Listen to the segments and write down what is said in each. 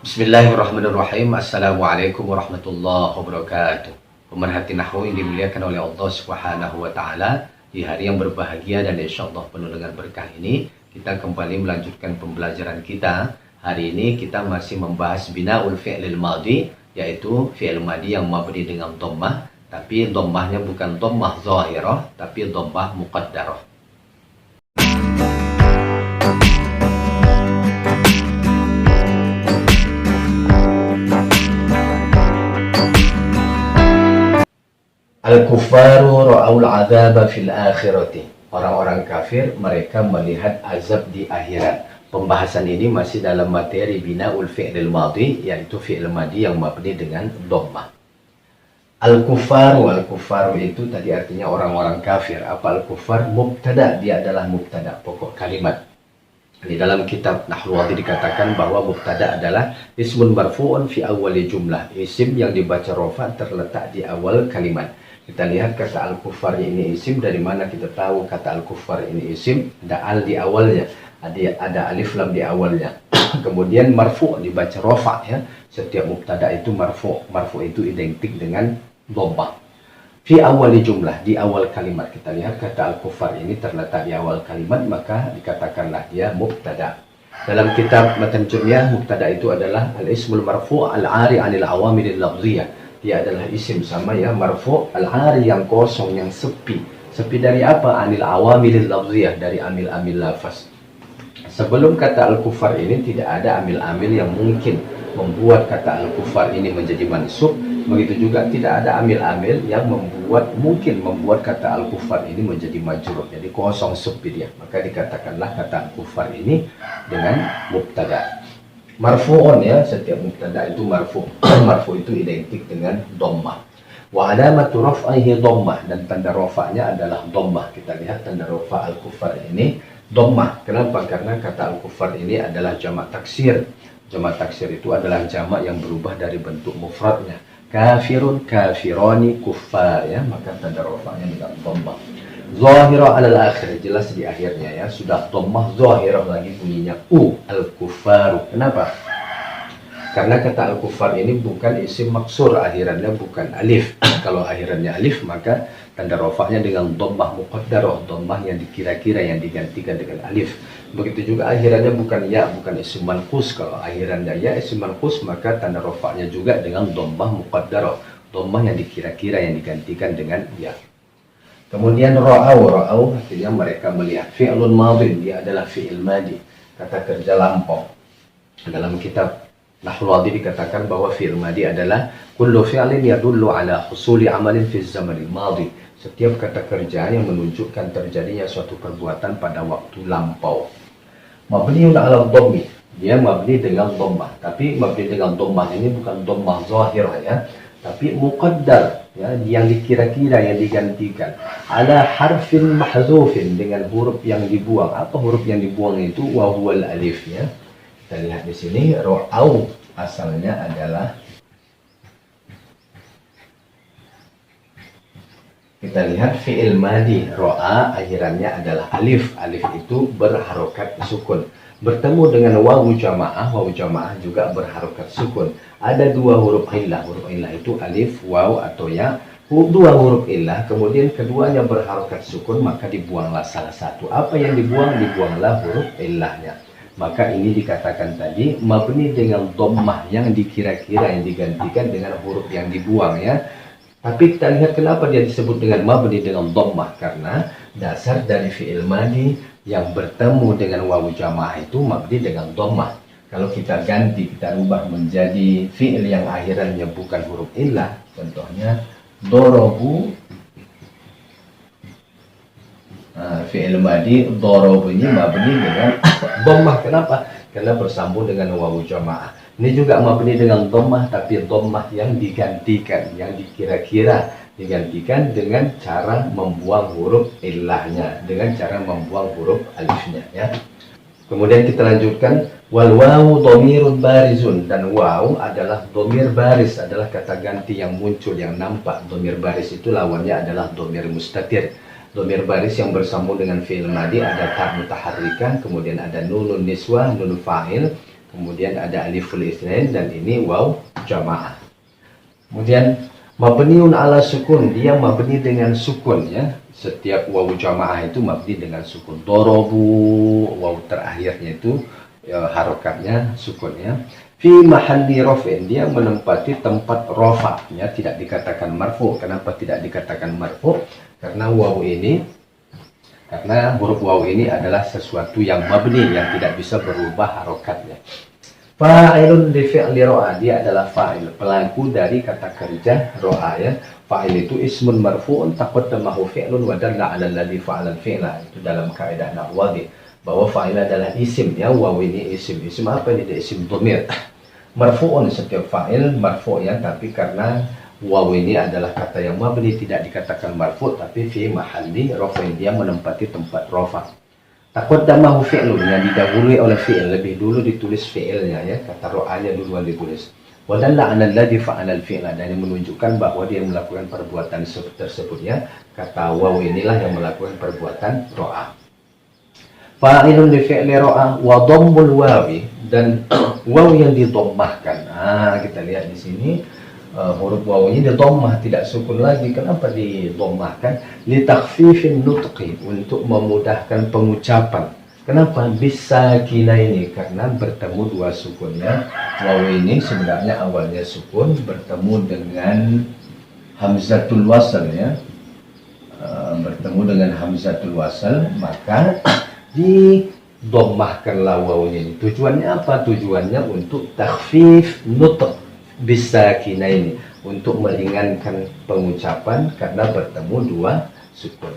Bismillahirrahmanirrahim. Assalamualaikum warahmatullahi wabarakatuh. Pemerhati nahwu yang dimuliakan oleh Allah Subhanahu wa taala, di hari yang berbahagia dan insyaallah penuh dengan berkah ini, kita kembali melanjutkan pembelajaran kita. Hari ini kita masih membahas bina'ul fi'lil madhi, yaitu fi'il madhi yang mabni dengan dhammah, tapi dhammahnya bukan dhammah zahirah, tapi dhammah muqaddarah. Al-kuffaru ra'aul azaba fil akhirati. Orang-orang kafir mereka melihat azab di akhirat. Pembahasan ini masih dalam materi bina'ul fi'lil madhi, yaitu fi'il madhi yang mabni dengan dhammah. Al-kuffaru itu tadi artinya orang-orang kafir. Apa al-kuffar? Mubtada, dia adalah mubtada, pokok kalimat. Di dalam kitab Nahwu Wadih dikatakan bahwa mubtada adalah ismun marfu'un fi awwali jumlah. Isim yang dibaca rafa terletak di awal kalimat. Kita lihat kata al-kuffar ini isim. Dari mana kita tahu kata al-kuffar ini isim? Ada al di awalnya, ada alif lam di awalnya. Kemudian marfu' dibaca rafa, ya. Setiap mubtada itu marfu'. Marfu' itu identik dengan dhammah. Fi awali jumlah, di awal kalimat. Kita lihat kata al-kuffar ini terletak di awal kalimat, maka dikatakanlah dia mubtada. Dalam kitab Matan Jum'iyah, mubtada itu adalah al-ismul marfu' al-'ari 'anil awamilil lafziyah. Dia adalah isim, sama ya, marfu' al-'ari yang kosong, yang sepi. Sepi dari apa? 'Anil awamilil lafziyah, dari amil-amil lafaz. Sebelum kata al-kuffar ini tidak ada amil-amil yang mungkin membuat kata al-kuffar ini menjadi mansub. Begitu juga tidak ada amil-amil yang mungkin membuat kata al-kuffar ini menjadi majrur. Jadi kosong, sepi dia. Maka dikatakanlah kata al-kuffar ini dengan mubtada. Marfu'un, ya, setiap mubtada itu marfu'. Marfu' itu identik dengan dhammah. Wa alamatu raf'ihi dhammah, dan tanda rafa'nya adalah dhammah. Kita lihat tanda rafa' al-kuffar ini dhammah. Kenapa? Karena kata al-kuffar ini adalah jamak taksir. Jamak taksir itu adalah jamak yang berubah dari bentuk mufradnya. Kafirun, kafirani, kuffar, ya, maka tanda rafa'nya dengan dhammah. Zahirah alal akhir, jelas di akhirnya, ya, sudah dhammah, zahirah lagi bunyinya al-kuffaru. Kenapa? Karena kata al-kuffar ini bukan isim maksur, akhirannya bukan alif. Kalau akhirannya alif, maka tanda rafa'nya dengan dhammah muqaddarah, dhammah yang dikira-kira, yang digantikan dengan alif. Begitu juga akhirannya bukan ya, bukan isim manqus. Kalau akhirannya ya, isim manqus, maka tanda rafa'nya juga dengan dhammah muqaddarah, dhammah yang dikira-kira, yang digantikan dengan ya. Kemudian ra'au artinya mereka melihat. Fi'lun madhin, dia adalah fi'il madhi, kata kerja lampau. Dalam kitab Nahwu Wadih dikatakan bahwa fi'il madhi adalah kullu fi'lin yadullu ala husuli amalin fi zamanil madhi. Setiap kata kerja yang menunjukkan terjadinya suatu perbuatan pada waktu lampau. Mabniun ala dhammi, dia mabni dengan dhammah. Tapi mabni dengan dhammah ini bukan dhammah zahirah, ya, tapi muqaddar, ya, yang dikira-kira, yang digantikan. Ala harfin mahzufin, dengan huruf yang dibuang. Apa huruf yang dibuang itu? Wa huwal alif, ya. Kita lihat di sini, ra'au asalnya adalah, kita lihat fi'il madhi, ro'a akhirannya adalah alif. Alif itu berharokat sukun. Bertemu dengan wawu jamaah, wawu jamaah juga berharokat sukun. Ada dua huruf illah. Huruf illah itu alif, waw atau ya. Dua huruf illah, kemudian keduanya berharokat sukun, maka dibuanglah salah satu. Apa yang dibuang? Dibuanglah huruf illahnya. Maka ini dikatakan tadi mabni dengan dhammah, yang dikira-kira, yang digantikan dengan huruf yang dibuang, ya. Tapi kita lihat kenapa dia disebut dengan mabni dengan dhammah, karena dasar dari fi'il madhi yang bertemu dengan wawu jamaah itu mabni dengan dhammah. Kalau kita ganti, kita rubah menjadi fi'il yang akhirannya bukan huruf illah, contohnya dorobu, fi'il madhi dorobu ini mabni dengan dhammah. Kenapa? Karena bersambung dengan wawu jamaah. Ini juga mabni dengan dhammah, tapi dhammah yang digantikan, yang dikira-kira, digantikan dengan cara membuang huruf illahnya, dengan cara membuang huruf alifnya, ya. Kemudian kita lanjutkan, wal wawu dhamirun barizun, dan wawu adalah dhamir baris, adalah kata ganti yang muncul, yang nampak. Dhamir baris itu lawannya adalah dhamir mustatir. Dhamir baris yang bersambung dengan fi'il madhi ada ta mutaharrikah, kemudian ada nunun niswah, nun fa'il, kemudian ada aliful itsnain, dan ini waw jamaah. Kemudian mabniun ala sukun, dia mabni dengan sukun ya. Setiap waw jamaah itu mabni dengan sukun. Dorobu, waw terakhirnya itu harokatnya sukun ya. Fi mahalli raf'in, dia menempati tempat rafa'nya, tidak dikatakan marfu. Kenapa tidak dikatakan marfu? Karena huruf waw ini adalah sesuatu yang mabni, yang tidak bisa berubah harokatnya. Fa'ilun li fi'li ro'a, dia adalah fa'il, pelaku dari kata kerja ro'a ya. Fa'il itu ismun marfu'un taqaddamahu fi'lun wa dalla 'ala alladhi fa'ala al-fi'la. Itu dalam kaidah nahwi bahwa fa'il adalah isim ya. Waw ini isim. Isim apa ini? Dia isim dhamir. Marfu'un, setiap fa'il marfu' ya, tapi karena waw ini adalah kata yang mabni, tidak dikatakan marfu', tapi fi mahalli raf'in, dia menempati tempat rafa'. Taqaddamahu fi'lun, yang didahului oleh fi'il, lebih dulu ditulis fi'ilnya ya, kata ro'anya duluan ditulis. Wa dalla 'ala alladhi fa'ala al-fi'la, dan yang menunjukkan bahwa dia melakukan perbuatan tersebut ya. Kata waw inilah yang melakukan perbuatan ro'a. Fa'ilun li fi'li ro'a wa dhammul wawi, dan waw yang didommahkan. Nah, kita lihat di sini huruf waw ini didommah, tidak sukun lagi. Kenapa didommahkan? Li takhfifin nutqi, untuk memudahkan pengucapan. Kenapa? Bisa kina ini, karena bertemu dua sukunnya. Waw ini sebenarnya awalnya sukun, bertemu dengan hamzatul wasal ya. Bertemu dengan hamzatul wasal, maka didommahkanlah wawnya ini. Tujuannya apa? Tujuannya untuk takhfif nutq bisa kina ini, untuk meringankan pengucapan karena bertemu dua sukun.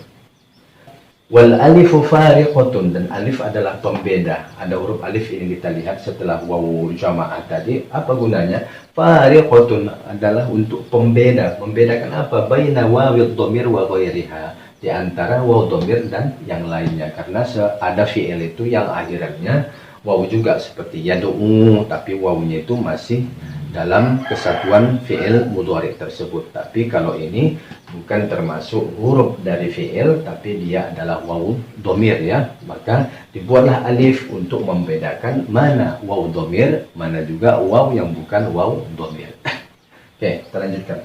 Wal alifu fariqatun, dan alif adalah pembeda. Ada huruf alif ini kita lihat setelah waw jamaah tadi. Apa gunanya? Fariqatun adalah untuk pembeda. Membedakan apa? Baina wawid dhamir wa ghairiha, di antara waw dhamir dan yang lainnya. Karena ada fi'il itu yang akhirannya waw juga, seperti yad'u, tapi wawnya itu masih dalam kesatuan fi'il mudhari tersebut. Tapi kalau ini bukan termasuk huruf dari fi'il, tapi dia adalah waw dhamir ya. Maka dibuatlah alif untuk membedakan mana waw dhamir, mana juga waw yang bukan waw dhamir. Oke, kita lanjutkan.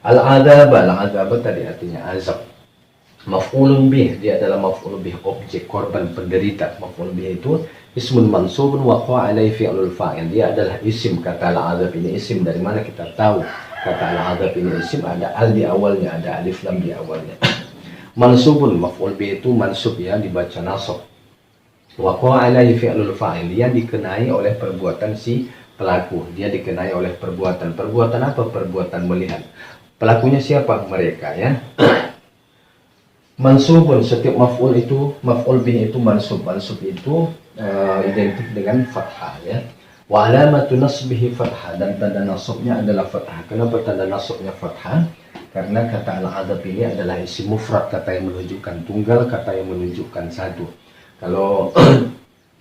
Al-'adzab tadi artinya azab. Maf'ulun bih, dia adalah maf'ulun bih, objek, korban, penderita. Maf'ulun bih itu ismun mansubun wa qa'a alaihi fi'lul fa'il, dia adalah isim. Kata al-'adzab ini isim. Dari mana kita tahu kata al-'adzab ini isim? Ada al di awalnya, ada alif lam di awalnya. Mansubun, maf'ul bih itu mansub ya, dibaca nasab. Wa qa'a alaihi fi'lul fa'il, dia dikenai oleh perbuatan si pelaku. Dia dikenai oleh perbuatan apa? Perbuatan melihat. Pelakunya siapa? Mereka ya. Mansubun, setiap maf'ul bih itu mansub. Mansub itu identik dengan fathah ya. Wa alamatu nasbihi fathah, dan tanda nasabnya adalah fathah. Kenapa tanda nasabnya fathah? Karena kata al-'adzab ini adalah isim mufrad, kata yang menunjukkan tunggal, kata yang menunjukkan satu. Kalau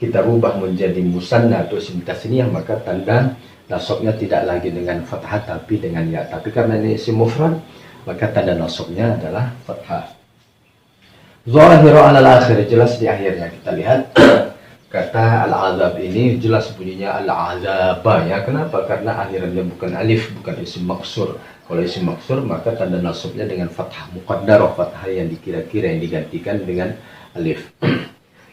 kita rubah menjadi musanna atau isim tasniyah, maka tanda nasabnya tidak lagi dengan fathah tapi dengan ya. Tapi karena ini isim mufrad, maka tanda nasabnya adalah fathah. Zahiru ala al-akhir, jelas di akhirnya. Kita lihat kata al-'adzab ini jelas bunyinya al-'adzaba ya. Kenapa? Karena akhirannya bukan alif, bukan isim maksur. Kalau isim maksur maka tanda nasabnya dengan fathah muqaddarah, fathah yang dikira-kira, yang digantikan dengan alif.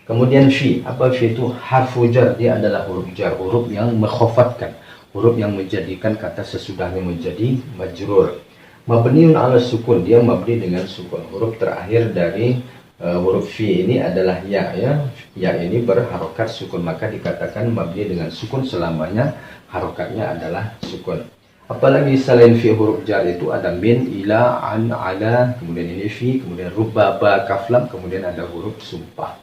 Kemudian fi, apa fi itu? Harfu jar, dia adalah huruf jar, huruf yang mengkhafatkan, huruf yang menjadikan kata sesudahnya menjadi majrur. Mabniun ala sukun, dia mabni dengan sukun. Huruf terakhir dari huruf fi ini adalah ya ya. Ya ini berharokat sukun, maka dikatakan mabni dengan sukun selamanya harokatnya adalah sukun. Apalagi selain fi huruf jar itu ada min, ila, an, ala, kemudian ini fi, kemudian rubba, ba, kaflam, kemudian ada huruf sumpah.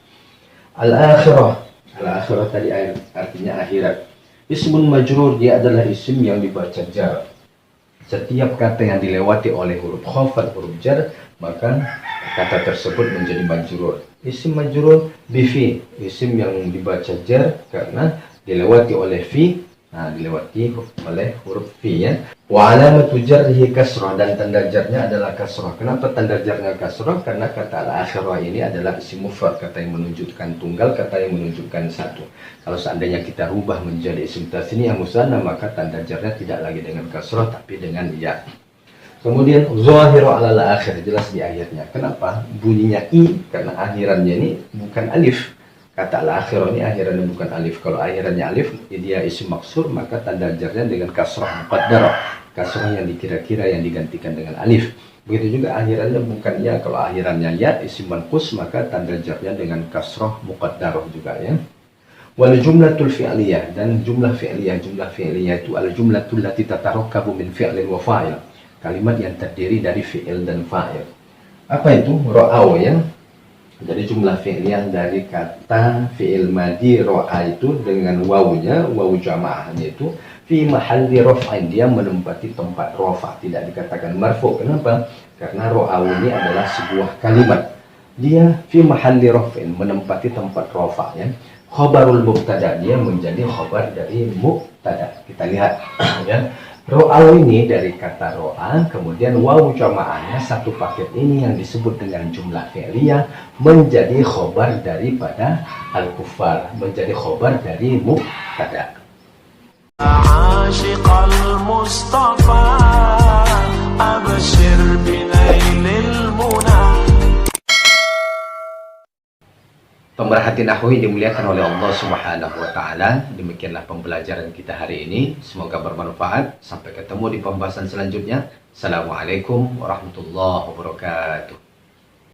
Al-akhirah, al-akhirah tadi artinya akhirat. Ismun majrur, dia adalah isim yang dibaca jar. Setiap kata yang dilewati oleh huruf khafat, huruf jar, maka kata tersebut menjadi majrur. Isim majrur bifi, isim yang dibaca jar karena dilewati oleh fi, Nah, dilewati oleh huruf fi ya. Wa alamatu jarrihi kasrah, dan tanda jarnya adalah kasrah. Kenapa tanda jarnya kasrah? Karena kata al-akhirah ini adalah isim mufrad, kata yang menunjukkan tunggal, kata yang menunjukkan satu. Kalau seandainya kita rubah menjadi isim tasniyah musanna, maka tanda jarnya tidak lagi dengan kasrah tapi dengan ya. Kemudian zahiru alal akhir, jelas di akhirnya. Kenapa? Bunyinya i karena akhirannya ini bukan alif. Kata al-akhirah ini akhirannya bukan alif. Kalau akhirannya alif, dia isim maksur, maka tanda jarnya dengan kasrah muqaddarah. Kasrah yang dikira-kira yang digantikan dengan alif. Begitu juga akhirannya bukan ya. Kalau akhirannya ya, isim manqus, maka tanda jarnya dengan kasrah muqaddarah juga ya. Wal jumlatul fi'liyah, dan jumlah fi'liyah itu al jumlatul lati tatarakkabu min fi'lin wa fa'il. Kalimat yang terdiri dari fi'il dan fa'il. Apa itu? Ra'au ya. Jadi jumlah fi'liyah dari kata fi'il madi ro'a itu dengan wawunya, wawu jamaahnya itu fi mahalli raf'in, dia menempati tempat rafa, tidak dikatakan marfu. Kenapa? Karena ro'a ini adalah sebuah kalimat. Dia fi mahalli raf'in, menempati tempat rafa ya. Khabarul mubtada, dia menjadi khabar dari mubtada. Kita lihat ya. Ro'a ini dari kata ro'a, kemudian wawu jamaahnya satu paket ini yang disebut dengan jumlah fi'liyah menjadi khobar daripada al-kuffar, menjadi khobar dari mubtada. Pemerhati nahwu dimuliakan oleh Allah Subhanahu wa taala. Demikianlah pembelajaran kita hari ini. Semoga bermanfaat. Sampai ketemu di pembahasan selanjutnya. Assalamualaikum warahmatullahi wabarakatuh.